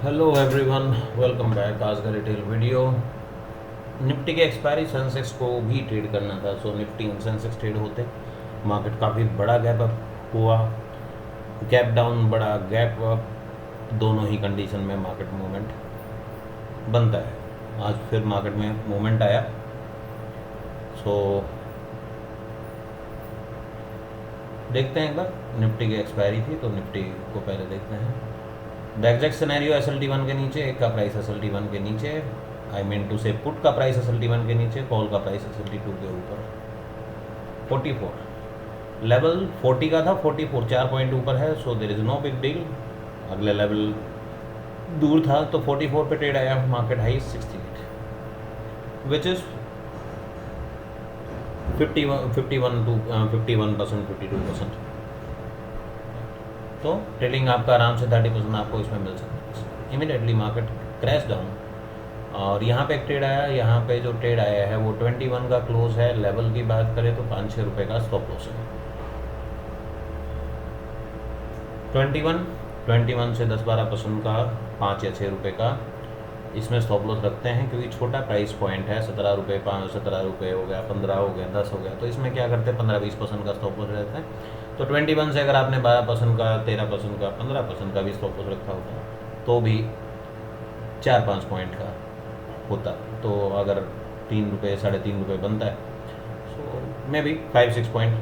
Hello everyone, welcome back. आज का retail video. Nifty के एक्सपायरी सेंसेक्स को भी ट्रेड करना था। सो निफ्टी एंड सेंसेक्स ट्रेड होते मार्केट काफ़ी बड़ा गैप अप हुआ, गैप डाउन, बड़ा गैप अप, दोनों ही कंडीशन में मार्केट मूवमेंट बनता है। आज फिर मार्केट में मूवमेंट आया। सो देखते हैं एक बार। निफ्टी की एक्सपायरी थी तो निफ्टी को पहले देखते हैं। द एग्जैक्ट सिनेरियो SLT1 के नीचे, एक का प्राइस SLT1 के नीचे, आई मीन टू से पुट का प्राइस SLT1 के नीचे, कॉल का प्राइस SLT2 के ऊपर। 44 लेवल 40 का था, 44 4 पॉइंट ऊपर है। So there is no big deal. अगले लेवल दूर था तो 44 पे ट्रेड आया। Market high 68 which is 51% 52%। तो ट्रेडिंग आपका आराम से 30% आपको इसमें मिल सकता है। इमीडिएटली मार्केट क्रैश डाउन और यहाँ पे एक ट्रेड आया। यहाँ पे जो ट्रेड आया है वो 21 का क्लोज है। लेवल की बात करें तो 5-6 रुपये का स्टॉप लॉस है। 21 से 10-12% का 5 या 6 रुपये का इसमें स्टॉप लॉस रखते हैं, क्योंकि छोटा प्राइस पॉइंट है। 17 रुपये, 17 रुपये हो गया, 15 हो गया, 10 हो गया, तो इसमें क्या करते हैं 15-20% का स्टॉप लॉस रहता है। तो 21 से अगर आपने 12% का, 13% का, 15% का भी स्टॉप लॉस रखा होता तो भी 4-5 पॉइंट का होता। तो अगर 3 रुपये, 3.5 रुपये बनता है, सो मे बी 5-6 पॉइंट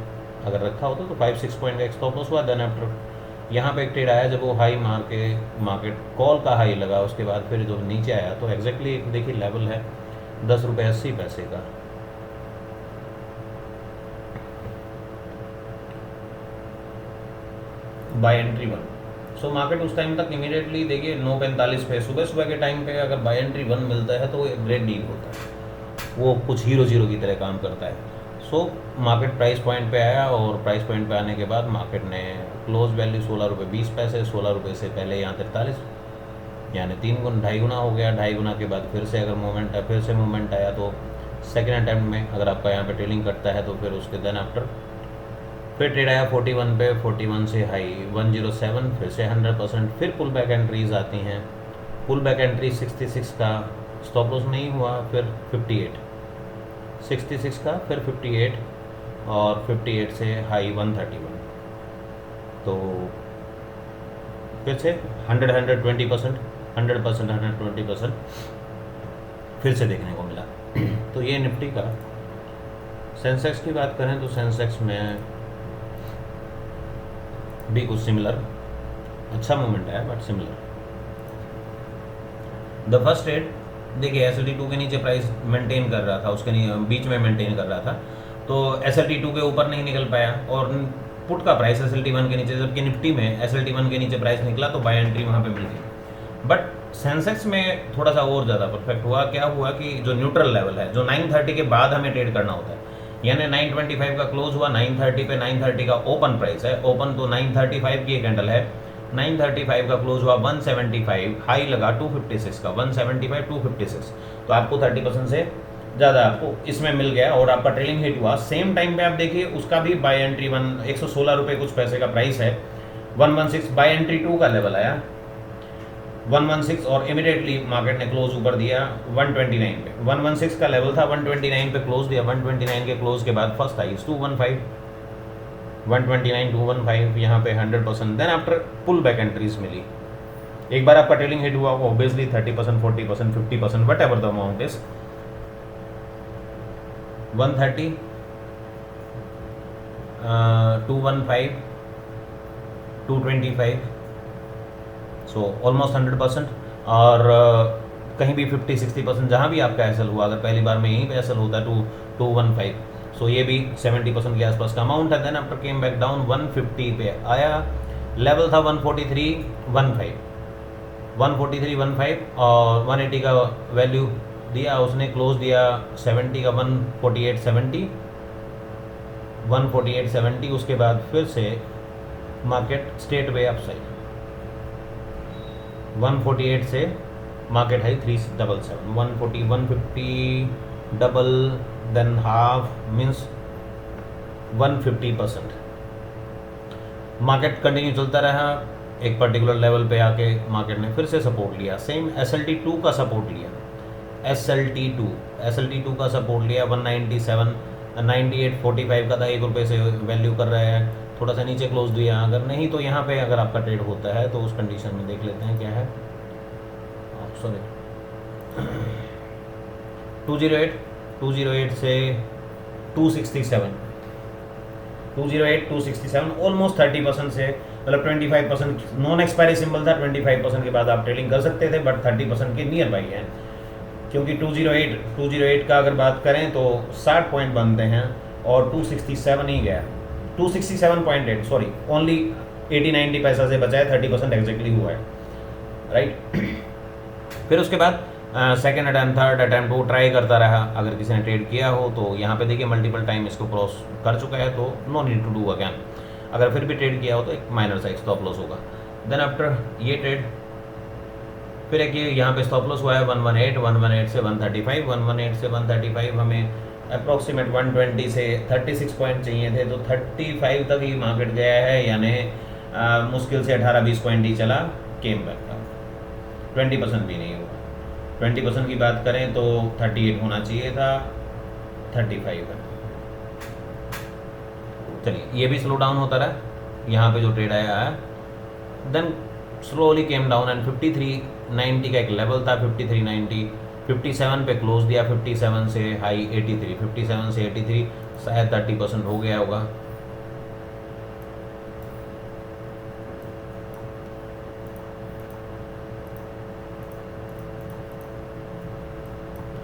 अगर रखा होता तो 5-6 पॉइंट का स्टॉप लॉस हुआ। देन आफ्टर यहाँ पे एक ट्रेड आया, जब वो हाई मार के मार्केट कॉल का हाई लगा, उसके बाद फिर जो नीचे आया तो एग्जैक्टली देखिए लेवल है 10 रुपये 80 पैसे का। Buy entry 1। सो मार्केट उस टाइम तक इमीडिएटली देखिए 9:45 पे, सुबह सुबह के टाइम पे अगर बाय एंट्री 1 मिलता है तो वो एक ग्रेट डील होता है। वो कुछ हीरो जीरो की तरह काम करता है। सो मार्केट प्राइस पॉइंट पे आया और प्राइस पॉइंट पे आने के बाद मार्केट ने क्लोज वैल्यू 16 रुपये 20 पैसे, 16 रुपये से पहले यहाँ 43, यानी 2.5 गुना हो गया। 2.5 गुना के बाद फिर से अगर मूवमेंट आया तो सेकेंड अटैम्प्ट में अगर आपका यहाँ पे ट्रेलिंग करता है तो फिर उसके देन आफ्टर फिर ट्रेड आया 41 पे, 41 से हाई 107, फिर से 100%, फिर पुल बैक एंट्रीज आती हैं। पुल बैक एंट्री 66 का स्टॉप लॉस नहीं हुआ, फिर 58, 66 का, फिर 58 और 58 से हाई 131। तो फिर से 120%, 120% फिर से देखने को मिला। तो ये निफ्टी का। सेंसेक्स की बात करें तो सेंसेक्स में भी कुछ सिमिलर अच्छा मूवमेंट है, but similar. The first trade देखिए SLT2 के नीचे प्राइस मेंटेन कर रहा था, उसके बीच में मेंटेन कर रहा था, तो SLT2 के ऊपर नहीं निकल पाया और पुट का प्राइस SLT1 के नीचे, जबकि निफ्टी में SLT1 के नीचे प्राइस निकला तो बाय एंट्री वहाँ पे मिल गई। बट सेंसेक्स में थोड़ा सा और ज़्यादा परफेक्ट हुआ। क्या हुआ कि जो न्यूट्रल लेवल है, जो 930 के बाद हमें ट्रेड करना होता है, यानी 925 का क्लोज हुआ, 930 पे 930 का ओपन प्राइस है, ओपन तो 935 की एक कैंडल है, 935 का क्लोज हुआ 175, हाई लगा 256 का, 175 256, तो आपको 30% से ज़्यादा आपको इसमें मिल गया और आपका ट्रेलिंग हिट हुआ। सेम टाइम पे आप देखिए उसका भी बाय एंट्री 116 रुपये कुछ पैसे का प्राइस है, 116 बाय एंट्री 2 का लेवल आया 116 और इमीडिएटली मार्केट ने क्लोज ऊपर दिया 129 पे। 116 का लेवल था, 129 पे क्लोज दिया। 129 के क्लोज के बाद फर्स्ट आई 215, 129 215, यहाँ पे 100%। Then after pull back entries मिली। एक बार आपका ट्रेलिंग हिट हुआ, obviously 30%, 40%, 50%, whatever the amount is, 130, 215, 225, so almost 100%। और कहीं भी 50-60% जहाँ भी आपका एसएल हुआ, अगर पहली बार में यहीं पे एसएल होता है 215, सो ये भी 70% के आसपास का अमाउंट है। Then after came back down 150 पे आया, लेवल था 143.15, 143.15 और 180 का वैल्यू दिया उसने, क्लोज दिया 70 का 148.70, 148.70। उसके बाद फिर से मार्केट स्ट्रेट वे अपसाइड 148 से market high 377, 140, 150 double, than half means 150%। Market continue चलता रहा, एक पर्टिकुलर लेवल पे आके मार्केट ने फिर से सपोर्ट लिया। सेम SLT2 का सपोर्ट लिया, SLT2 का सपोर्ट लिया 197, 98.45 का था, 1 रुपये से वैल्यू कर रहा है, थोड़ा सा नीचे क्लोज दिया। अगर नहीं तो यहाँ पे अगर आपका ट्रेड होता है तो उस कंडीशन में देख लेते हैं क्या है, सॉरी 208 से 267, 267 ऑलमोस्ट 30% से, मतलब 25% नॉन एक्सपायरी सिंबल था, 25% के बाद आप ट्रेडिंग कर सकते थे, बट 30% के नियर बाई है। क्योंकि 208 का अगर बात करें तो 60 पॉइंट बनते हैं और 267 ही गया, 267.8 सॉरी, ओनली 80-90 पैसा से बचा है, 30% एग्जैक्टली हुआ है, राइट। फिर उसके बाद सेकेंड अटैम्प्ट, थर्ड अटैम्प्ट वो ट्राई करता रहा। अगर किसी ने ट्रेड किया हो तो यहाँ पे देखिए मल्टीपल टाइम इसको क्रॉस कर चुका है, तो no need to do again. अगर फिर भी ट्रेड किया हो तो एक माइनर सा स्टॉप लॉस होगा। देन आफ्टर ये ट्रेड फिर एक ये यहाँ पे स्टॉप लॉस हुआ है 118 से 135, 118 से 135 हमें अप्रॉक्सीमेट 120 से 36 पॉइंट चाहिए थे, तो 35 तक ही मार्केट गया है, यानी मुश्किल से 18-20 पॉइंट ही चला, केम बैक का 20% भी नहीं हुआ। 20% की बात करें तो 38 होना चाहिए था, 35 है। चलिए ये भी स्लो डाउन होता रहा, यहाँ पे जो ट्रेड आया है, then slowly came down and 53.90 का एक लेवल था, 53.90, 57 पे क्लोज दिया, 57 से हाई 83, 57 से 83 शायद 30% हो गया होगा।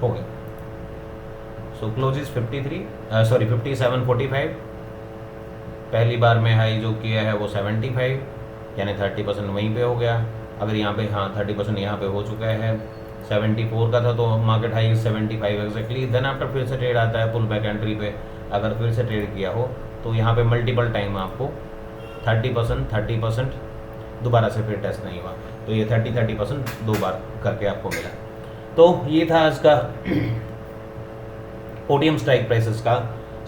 हो गया। So close is 57.45। पहली बार में हाई जो किया है वो 75, यानी 30% वहीं पे हो गया। अगर यहाँ पे, हाँ 30% यहाँ पे हो चुका है, 74 का था तो market high 75 exactly. Then after फिर से ट्रेड आता है पुल बैक एंट्री पे, अगर फिर से ट्रेड किया हो तो यहाँ पे मल्टीपल टाइम आपको 30% दोबारा से फिर टेस्ट नहीं हुआ, तो ये 30% 2 बार करके आपको मिला। तो ये था आज का ओटीएम स्ट्राइक प्राइसेस का,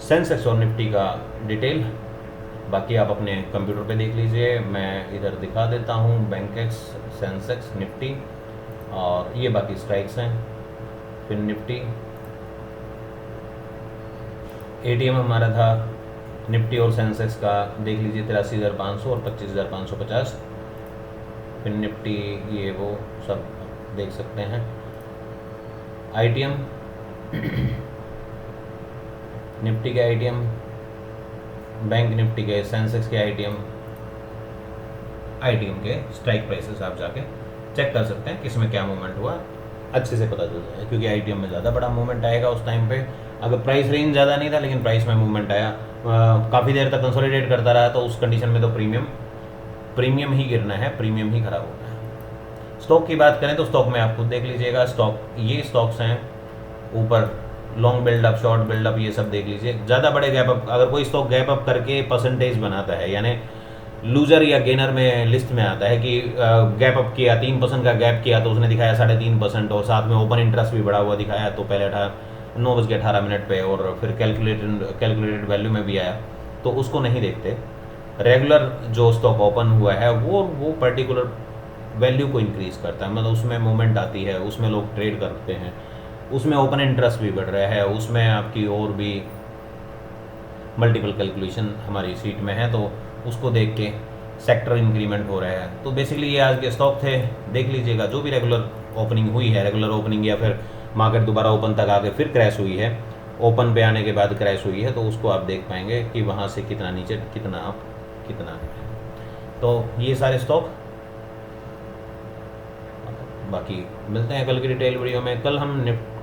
सेंसेक्स और निफ्टी का डिटेल। बाकी आप अपने कंप्यूटर पे देख लीजिए, मैं इधर दिखा देता हूँ, बैंकेक्स, सेंसेक्स, निफ्टी, और ये बाकी स्ट्राइक्स हैं। फिर निफ्टी एटीएम हमारा था निफ्टी और सेंसेक्स का, देख लीजिए 83,500 और 25,550। फिर निफ्टी ये वो सब देख सकते हैं। आईटीएम निफ्टी के आईटीएम, बैंक निफ्टी के, सेंसेक्स के आईटीएम के स्ट्राइक प्राइसेस आप जाके चेक कर सकते हैं, किसमें क्या मूवमेंट हुआ अच्छे से पता चल जाएगा। क्योंकि आईटीएम में ज़्यादा बड़ा मूवमेंट आएगा उस टाइम पे, अगर प्राइस रेंज ज़्यादा नहीं था लेकिन प्राइस में मूवमेंट आया, काफ़ी देर तक कंसोलिडेट करता रहा, तो उस कंडीशन में तो प्रीमियम ही गिरना है, प्रीमियम ही खराब होना है। स्टॉक की बात करें तो स्टॉक में आप खुद देख लीजिएगा, ये स्टॉक्स हैं ऊपर, लॉन्ग बिल्डअप, शॉर्ट बिल्डअप, ये सब देख लीजिए। ज़्यादा बड़े गैप अप, अगर कोई स्टॉक गैप अप करके परसेंटेज बनाता है, यानी लूजर या गेनर में लिस्ट में आता है कि गैप अप किया, 3% का गैप किया तो उसने दिखाया 3.5%, और साथ में ओपन इंटरेस्ट भी बढ़ा हुआ दिखाया, तो पहले 9:18 पे, और फिर कैलकुलेटेड वैल्यू में भी आया, तो उसको नहीं देखते। रेगुलर जो स्टॉक ओपन हुआ है वो पर्टिकुलर वैल्यू को इंक्रीज करता है, मतलब उसमें मूवमेंट आती है, उसमें लोग ट्रेड करते हैं, उसमें ओपन इंटरेस्ट भी बढ़ रहा है, उसमें आपकी और भी मल्टीपल कैलकुलेशन हमारी सीट में है, तो उसको देख के सेक्टर इंक्रीमेंट हो रहा है। तो बेसिकली ये आज के स्टॉक थे, देख लीजिएगा। जो भी रेगुलर ओपनिंग हुई है, रेगुलर ओपनिंग या फिर मार्केट दोबारा ओपन तक आके फिर क्रैश हुई है, ओपन पे आने के बाद क्रैश हुई है, तो उसको आप देख पाएंगे कि वहाँ से कितना नीचे, कितना अप, कितना है। तो ये सारे स्टॉक, बाकी मिलते हैं कल की डिटेल वीडियो में।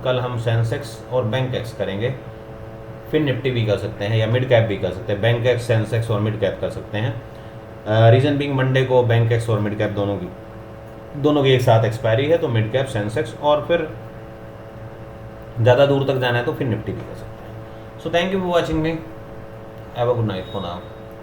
कल हम सेंसेक्स और बैंकेक्स करेंगे, फिर निफ्टी भी कर सकते हैं या मिड कैप भी कर सकते हैं, बैंकेक्स, सेंसेक्स और मिड कैप कर सकते हैं। रीजन बिंग मंडे को बैंकेक्स और मिड कैप दोनों की एक साथ एक्सपायरी है, तो मिड कैप, सेंसेक्स, और फिर ज़्यादा दूर तक जाना है तो फिर निफ्टी भी कर सकते हैं। So thank you for watching me, have a good night for now.